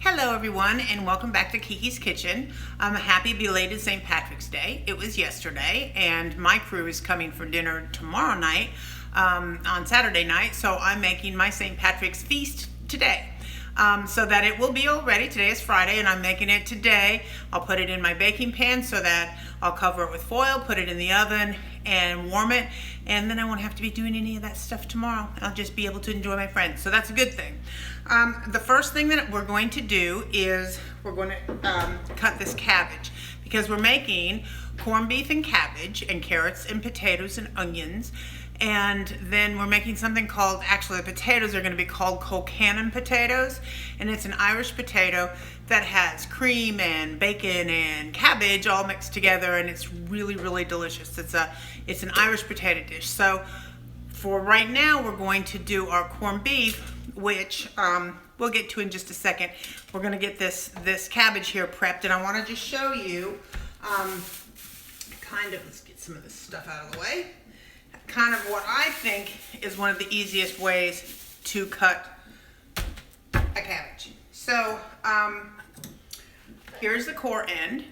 Hello everyone and welcome back to Kiki's Kitchen. A happy belated St. Patrick's Day. It was yesterday and my crew is coming for dinner tomorrow night on Saturday night, so I'm making my St. Patrick's feast today. So that it will be all ready. Today is Friday and I'm making it today. I'll put it in my baking pan so that I'll cover it with foil, put it in the oven and warm it, and then I won't have to be doing any of that stuff tomorrow. I'll just be able to enjoy my friends, so that's a good thing. The first thing that we're going to do is we're going to cut this cabbage, because we're making corned beef and cabbage and carrots and potatoes and onions. And then we're making something called, actually the potatoes are going to be called Colcannon potatoes, and it's an Irish potato that has cream and bacon and cabbage all mixed together, and it's really, really delicious. It's an Irish potato dish. So for right now, we're going to do our corned beef, which we'll get to in just a second. We're going to get this cabbage here prepped, and I want to just show you let's get some of this stuff out of the way. Kind of what I think is one of the easiest ways to cut a cabbage. So here's the core end,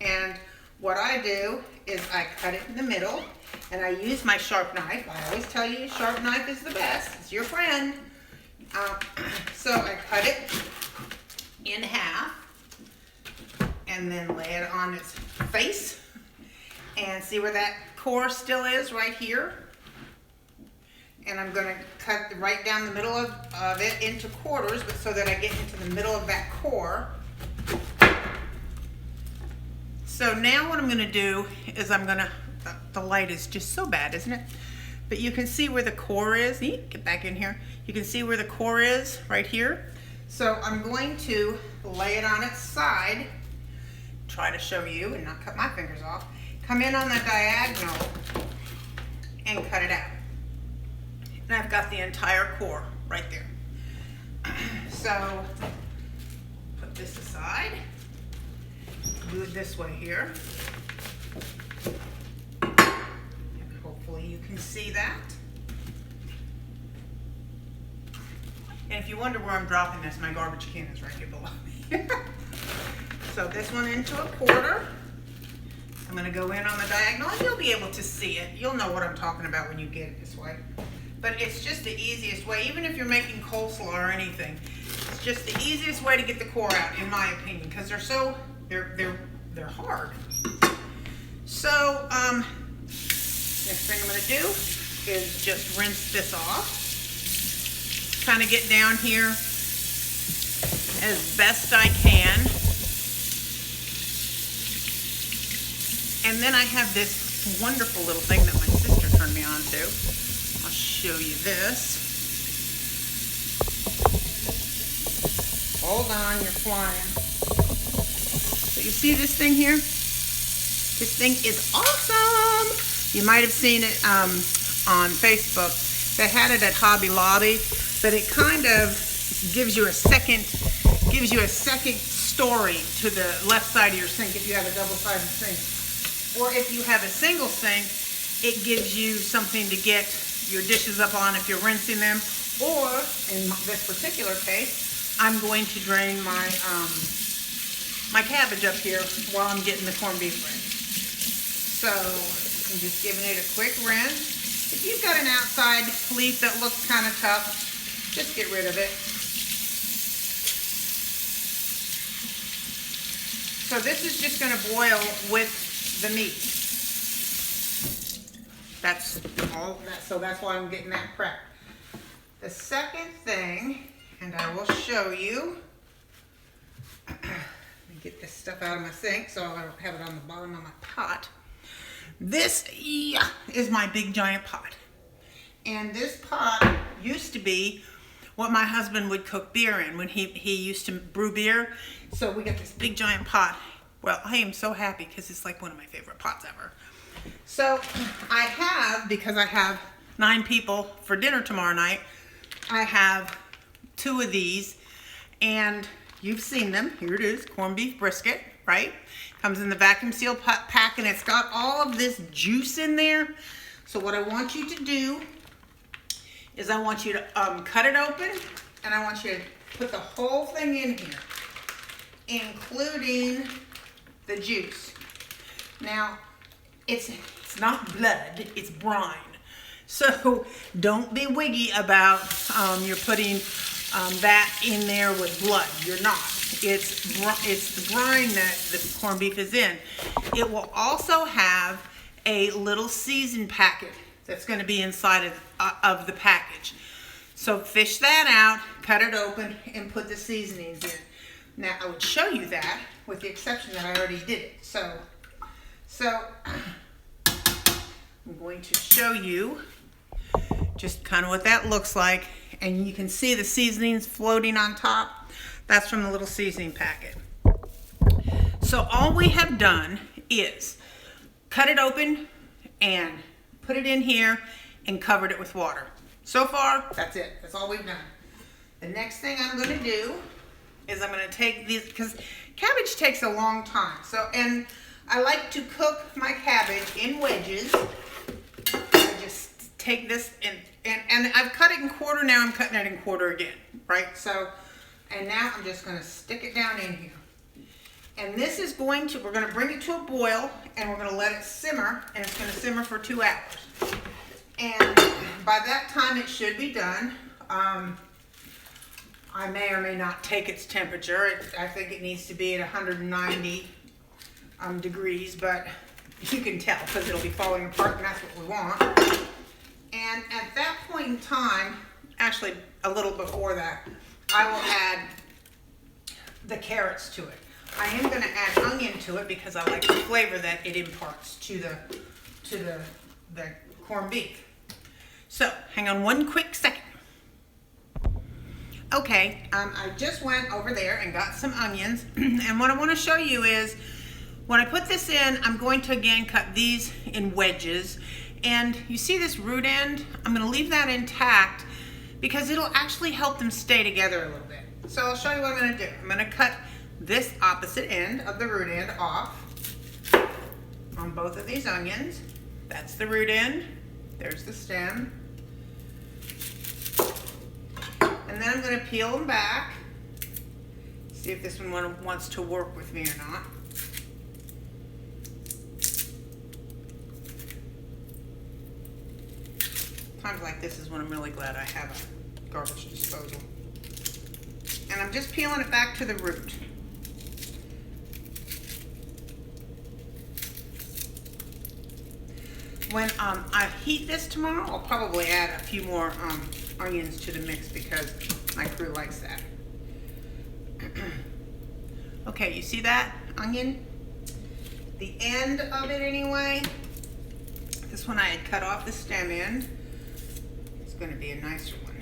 and what I do is I cut it in the middle, and I use my sharp knife. I always tell you, sharp knife is the best. It's your friend. So I cut it in half, and then lay it on its face, and see where that core still is right here. And I'm going to cut right down the middle of it into quarters, but so that I get into the middle of that core. So now what I'm going to do is the light is just so bad, isn't it? But you can see where the core is. Get back in here. You can see where the core is right here. So I'm going to lay it on its side, try to show you and not cut my fingers off. Come in on the diagonal and cut it out. And I've got the entire core right there. So put this aside. Do it this way here. And hopefully you can see that. And if you wonder where I'm dropping this, my garbage can is right here below me. So this one into a quarter. I'm going to go in on the diagonal, and you'll be able to see it. You'll know what I'm talking about when you get it this way. But it's just the easiest way, even if you're making coleslaw or anything. It's just the easiest way to get the core out, in my opinion, because they're hard. So next thing I'm going to do is just rinse this off. Kind of get down here as best I can. And then I have this wonderful little thing that my sister turned me on to. I'll show you this. Hold on, you're flying. So you see this thing here? This thing is awesome. You might have seen it on Facebook. They had it at Hobby Lobby, but it kind of gives you a second story to the left side of your sink if you have a double-sided sink. Or if you have a single sink, it gives you something to get your dishes up on if you're rinsing them. Or, in this particular case, I'm going to drain my my cabbage up here while I'm getting the corned beef ready. So, I'm just giving it a quick rinse. If you've got an outside leaf that looks kind of tough, just get rid of it. So this is just going to boil with the meat. That's all. So that's why I'm getting that prepped. The second thing, and I will show you. Let me get this stuff out of my sink so I don't have it on the bottom of my pot. This is my big giant pot. And this pot used to be what my husband would cook beer in when he used to brew beer. So we got this big giant pot. Well, I am so happy because it's like one of my favorite pots ever. So because I have 9 people for dinner tomorrow night, I have 2 of these, and you've seen them. Here it is, corned beef brisket, right? Comes in the vacuum seal pack, and it's got all of this juice in there. So what I want you to do is I want you to cut it open, and I want you to put the whole thing in here, including the juice. Now, it's not blood, it's brine. So don't be wiggy about you're putting that in there with blood. You're not. It's the brine that the corned beef is in. It will also have a little season packet that's going to be inside of the package. So fish that out, cut it open, and put the seasonings in. Now, I would show you that, with the exception that I already did it. So I'm going to show you just kind of what that looks like. And you can see the seasonings floating on top. That's from the little seasoning packet. So all we have done is cut it open and put it in here and covered it with water. So far, that's it. That's all we've done. The next thing I'm going to do is I'm going to take these, because cabbage takes a long time. And I like to cook my cabbage in wedges. I just take this and I've cut it in quarter. Now I'm cutting it in quarter again, right? And now I'm just going to stick it down in here. And this is we're going to bring it to a boil, and we're going to let it simmer, and it's going to simmer for 2 hours. And by that time it should be done. I may or may not take its temperature. I think it needs to be at 190 degrees, but you can tell because it'll be falling apart, and that's what we want. And at that point in time, actually a little before that, I will add the carrots to it. I am going to add onion to it because I like the flavor that it imparts to the corned beef. So, hang on one quick second. Okay, I just went over there and got some onions, and what I want to show you is, when I put this in, I'm going to again cut these in wedges, and you see this root end? I'm going to leave that intact because it'll actually help them stay together a little bit. So I'll show you what I'm going to do. I'm going to cut this opposite end of the root end off on both of these onions. That's the root end. There's the stem. And then I'm going to peel them back. See if this one wants to work with me or not. Times like this is when I'm really glad I have a garbage disposal. And I'm just peeling it back to the root. When I heat this tomorrow, I'll probably add a few more onions to the mix because my crew likes that. Okay, you see that onion? The end of it anyway. This one I had cut off the stem end. It's going to be a nicer one.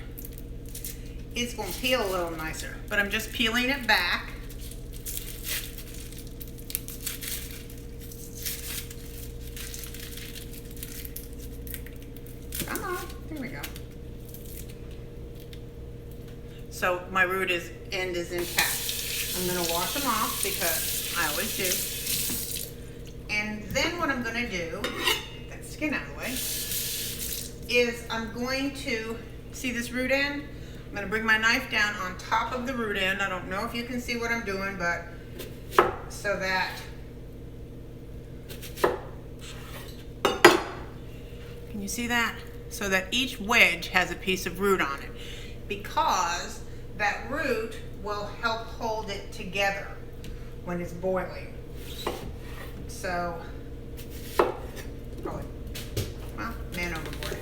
It's going to peel a little nicer, but I'm just peeling it back. Come on, there we go. So my root end is intact. I'm going to wash them off because I always do. And then what I'm going to do, get that skin out of the way, is I'm going to, see this root end? I'm going to bring my knife down on top of the root end. I don't know if you can see what I'm doing, but so that can you see that? So that each wedge has a piece of root on it, because that root will help hold it together when it's boiling. So, probably, well, man overboard.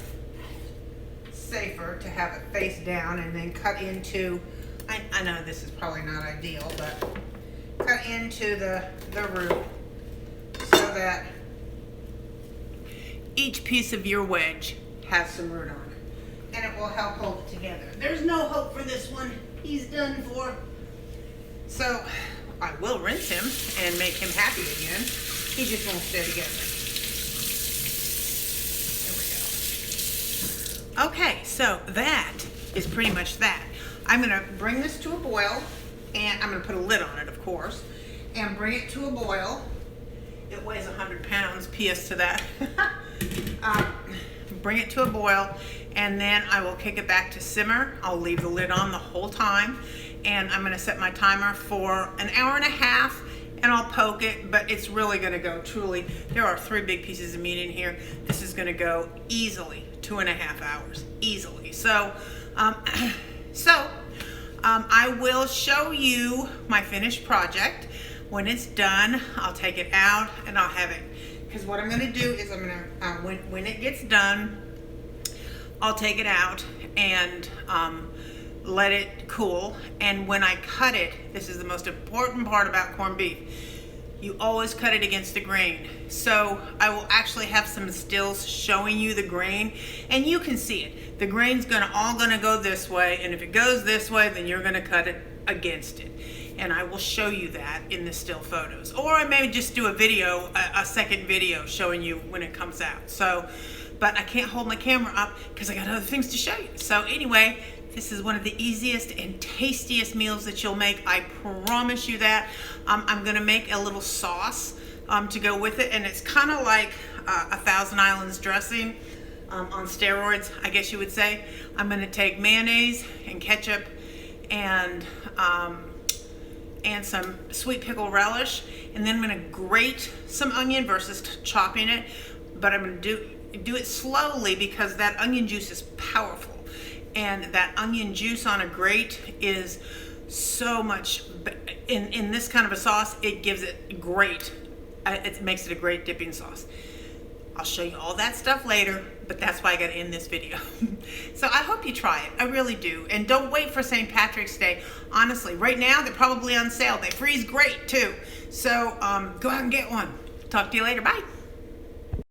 Safer to have it face down and then cut into, I know this is probably not ideal, but cut into the root so that each piece of your wedge has some root on it, and it will help hold it together. There's no hope for this one. He's done for. So I will rinse him and make him happy again. He just won't stay together. There we go. Okay, so that is pretty much that. I'm going to bring this to a boil, and I'm going to put a lid on it, of course, and bring it to a boil. It weighs 100 pounds, P.S. to that. Bring it to a boil, and then I will kick it back to simmer. I'll leave the lid on the whole time, and I'm gonna set my timer for an hour and a half, and I'll poke it, but it's really gonna go truly. There are 3 big pieces of meat in here. This is gonna go easily 2.5 hours, easily. So, I will show you my finished project. When it's done, I'll take it out and I'll have it. Because what I'm gonna do is I'm gonna, when it gets done, I'll take it out and let it cool. And when I cut it, this is the most important part about corned beef, you always cut it against the grain. So I will actually have some stills showing you the grain, and you can see it. The grain's all gonna go this way, and if it goes this way, then you're gonna cut it against it. And I will show you that in the still photos. Or I may just do a video, a second video showing you when it comes out. So, but I can't hold my camera up because I got other things to show you. So anyway, this is one of the easiest and tastiest meals that you'll make. I promise you that. I'm gonna make a little sauce to go with it, and it's kind of like a Thousand Islands dressing on steroids, I guess you would say. I'm gonna take mayonnaise and ketchup and some sweet pickle relish, and then I'm gonna grate some onion versus chopping it, but I'm gonna do it slowly because that onion juice is powerful. And that onion juice on a grate is so much, in this kind of a sauce, it gives it great, it makes it a great dipping sauce. I'll show you all that stuff later, but that's why I got to end this video. So I hope you try it, I really do. And don't wait for St. Patrick's Day. Honestly, right now, they're probably on sale. They freeze great too. So go out and get one. Talk to you later, bye.